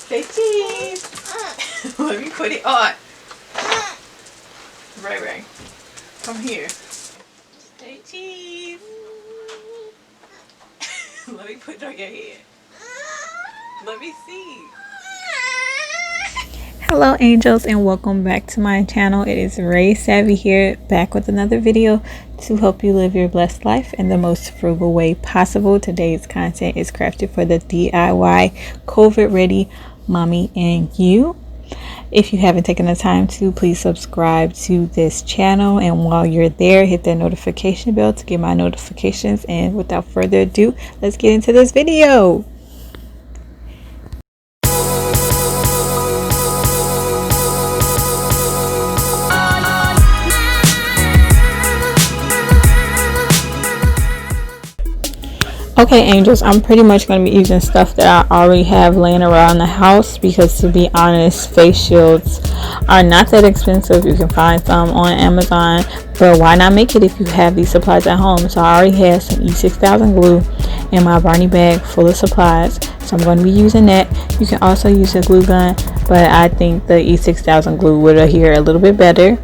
Say cheese. Let me put it on. Ray, come here. Say cheese. Let me put it on your head. Let me see. Hello angels, and welcome back to my channel. It is Ray Savvy here, back with another video to help you live your blessed life in the most frugal way possible. Today's content is crafted for the DIY COVID ready mommy and you. If you haven't taken the time to, please subscribe to this channel, and while you're there, hit that notification bell to get my notifications. And without further ado, let's get into this video. Okay angels, I'm pretty much going to be using stuff that I already have laying around the house, because to be honest, face shields are not that expensive. You can find some on Amazon, but why not make it if you have these supplies at home? So I already have some E6000 glue in my Barney bag full of supplies, so I'm going to be using that. You can also use a glue gun, but I think the E6000 glue would adhere a little bit better.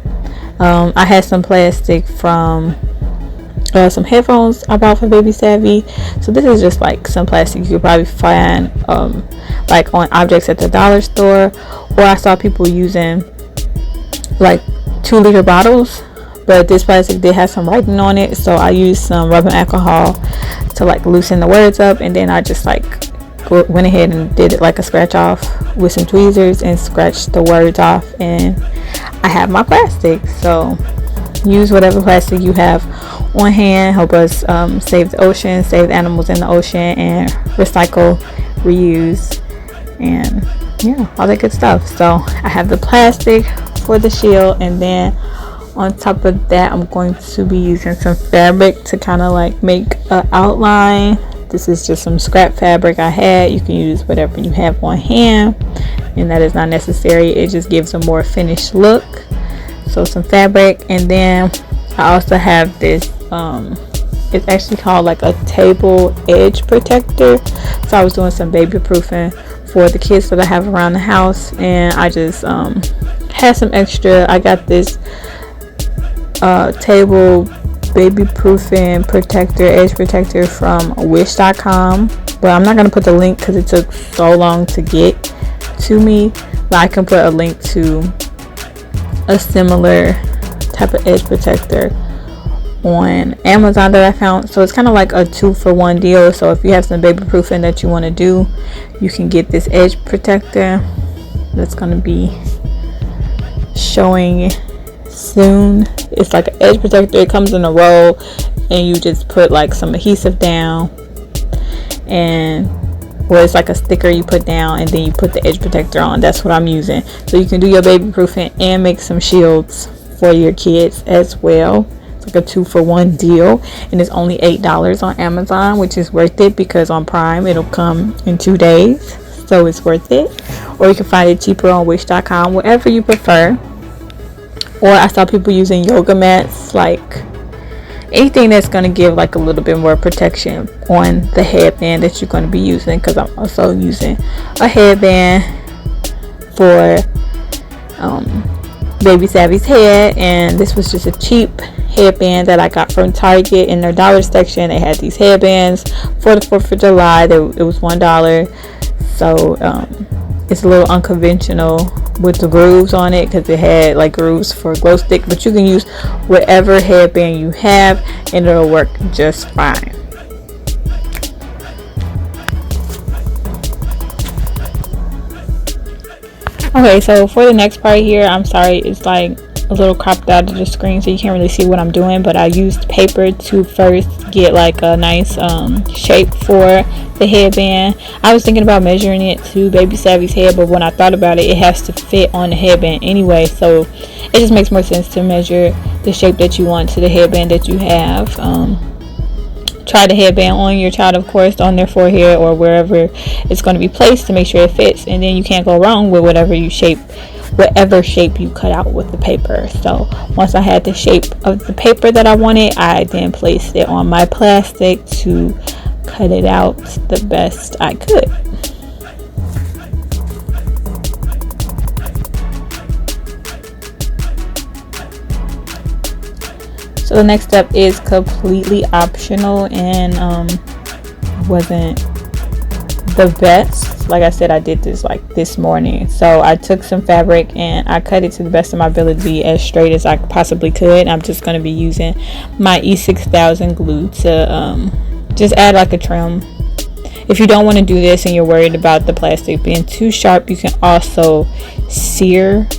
I had some plastic from some headphones I bought for Baby Savvy. So this is just like some plastic you could probably find like on objects at the dollar store, or I saw people using like 2-liter bottles, but this plastic did have some writing on it, so I used some rubbing alcohol to like loosen the words up, and then I just like went ahead and did it like a scratch off with some tweezers and scratched the words off, and I have my plastic. So use whatever plastic you have on hand. Help us save the ocean, save the animals in the ocean, and recycle, reuse, and yeah, all that good stuff. So I have the plastic for the shield, and then on top of that I'm going to be using some fabric to kind of like make an outline. This is just some scrap fabric I had. You can use whatever you have on hand, and that is not necessary. It just gives a more finished look. So some fabric, and then I also have this it's actually called like a table edge protector. So I was doing some baby proofing for the kids that I have around the house, and I just had some extra. I got this table baby proofing protector, edge protector from wish.com, but I'm not going to put the link because it took so long to get to me, but I can put a link to a similar type of edge protector on Amazon that I found. So it's kind of like a 2-for-1 deal. So if you have some baby proofing that you want to do, you can get this edge protector that's going to be showing soon. It's like an edge protector. It comes in a roll, and you just put like some adhesive down, and it's like a sticker you put down, and then you put the edge protector on. That's what I'm using. So you can do your baby proofing and make some shields for your kids as well. It's like a 2-for-1 deal, and it's only $8 on Amazon, which is worth it because on Prime it'll come in 2 days, so it's worth it. Or you can find it cheaper on wish.com, whatever you prefer. Or I saw people using yoga mats, like anything that's going to give like a little bit more protection on the headband that you're going to be using, because I'm also using a headband for Baby Savvy's head, and this was just a cheap headband that I got from Target in their dollar section. They had these headbands for the 4th of July. It was $1, so it's a little unconventional with the grooves on it, because it had like grooves for glow stick, but you can use whatever headband you have and it'll work just fine. Okay, so for the next part here, I'm sorry, it's like a little cropped out of the screen, so you can't really see what I'm doing, but I used paper to first get like a nice shape for the headband. I was thinking about measuring it to Baby Savvy's head, but when I thought about it, it has to fit on the headband anyway, so it just makes more sense to measure the shape that you want to the headband that you have. Try the headband on your child, of course, on their forehead or wherever it's going to be placed, to make sure it fits, and then you can't go wrong with whatever shape you cut out with the paper. So once I had the shape of the paper that I wanted, I then placed it on my plastic to cut it out the best I could. So the next step is completely optional and wasn't the best. Like I said, I did this like this morning. So I took some fabric and I cut it to the best of my ability as straight as I possibly could. I'm just going to be using my E6000 glue to just add like a trim. If you don't want to do this and you're worried about the plastic being too sharp, you can also sear.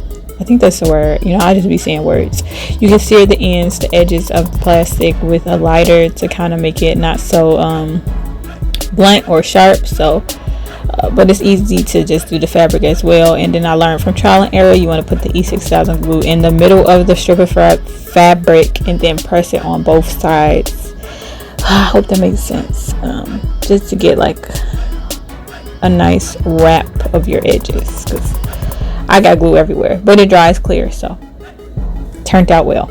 I think that's the word. You know, I just be saying words. You can sear the ends, the edges of the plastic with a lighter to kind of make it not so blunt or sharp. So but it's easy to just do the fabric as well. And then I learned from trial and error, you want to put the E6000 glue in the middle of the strip of fabric and then press it on both sides. I hope that makes sense. Just to get like a nice wrap of your edges, because I got glue everywhere, but it dries clear, so turned out well.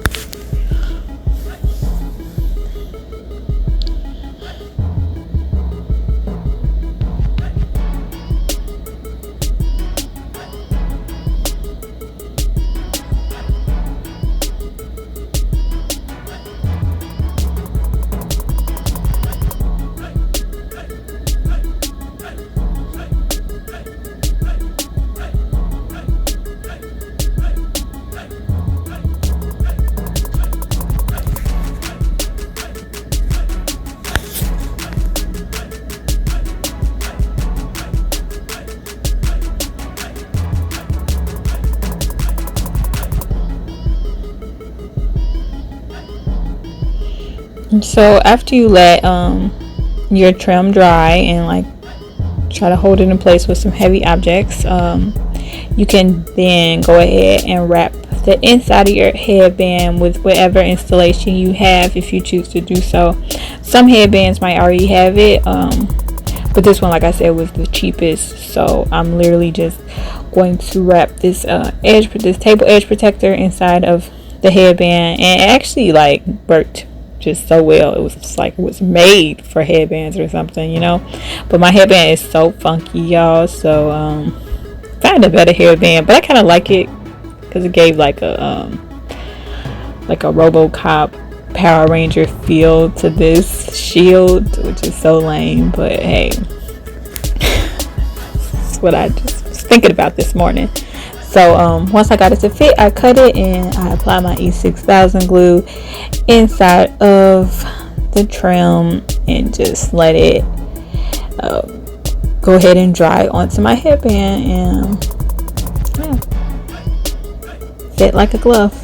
So after you let your trim dry and like try to hold it in place with some heavy objects, you can then go ahead and wrap the inside of your headband with whatever installation you have, if you choose to do so. Some headbands might already have it, but this one, like I said, was the cheapest. So I'm literally just going to wrap this this table edge protector inside of the headband, and it actually like worked just so well. It was just like it was made for headbands or something, you know. But my headband is so funky, y'all. So find a better headband, but I kind of like it because it gave like a RoboCop Power Ranger feel to this shield, which is so lame. But hey, that's what I just was thinking about this morning. So once I got it to fit, I cut it and I applied my E6000 glue inside of the trim and just let it go ahead and dry onto my headband, and yeah, fit like a glove.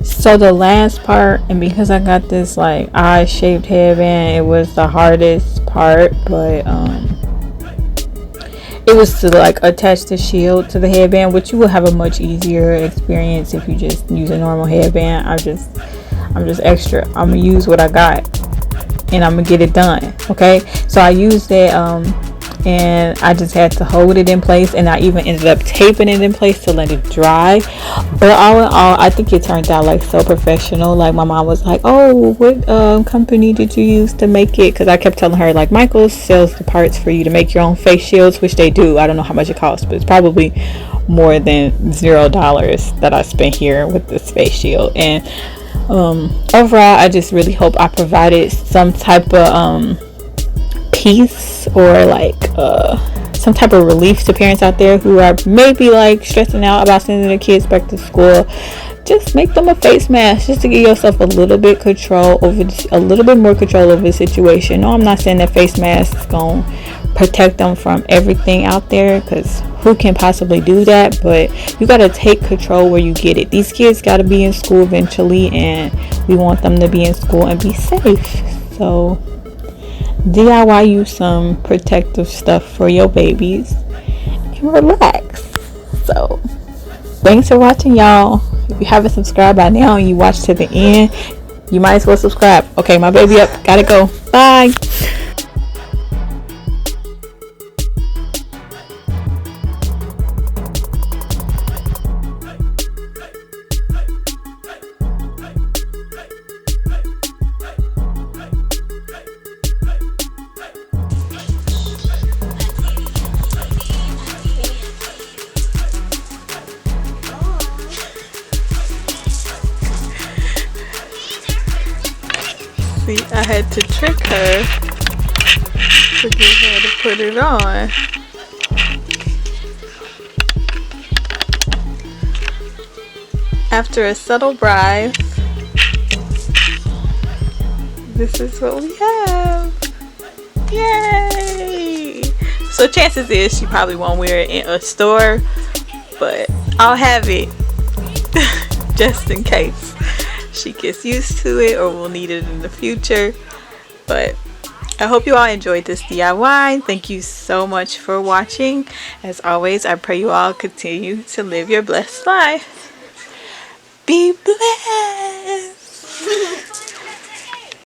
So the last part, and because I got this like eye-shaped headband, it was the hardest part, but it was to like attach the shield to the headband, which you will have a much easier experience if you just use a normal headband. I'm just extra. I'm gonna use what I got and I'm gonna get it done. Okay, so I used it and I just had to hold it in place, and I even ended up taping it in place to let it dry. But all in all, I think it turned out like so professional. Like my mom was like, oh, what company did you use to make it? Because I kept telling her like Michaels sells the parts for you to make your own face shields, which they do. I don't know how much it costs, but it's probably more than $0 that I spent here with this face shield. And overall, I just really hope I provided some type of peace or like some type of relief to parents out there who are maybe like stressing out about sending their kids back to school. Just make them a face mask, just to give yourself a little bit more control over the situation. No, I'm not saying that face mask is gonna protect them from everything out there, because who can possibly do that? But you got to take control where you get it. These kids got to be in school eventually, and we want them to be in school and be safe. So DIY you some protective stuff for your babies. can relax. So thanks for watching, y'all. If you haven't subscribed by now and you watched to the end, you might as well subscribe. Okay, my baby up. Gotta go. Bye. See, I had to trick her to get her to put it on. After a subtle bribe, this is what we have. Yay! So chances is she probably won't wear it in a store, but I'll have it just in case she gets used to it or will need it in the future. But I hope you all enjoyed this DIY. Thank you so much for watching. As always, I pray you all continue to live your blessed life. Be blessed.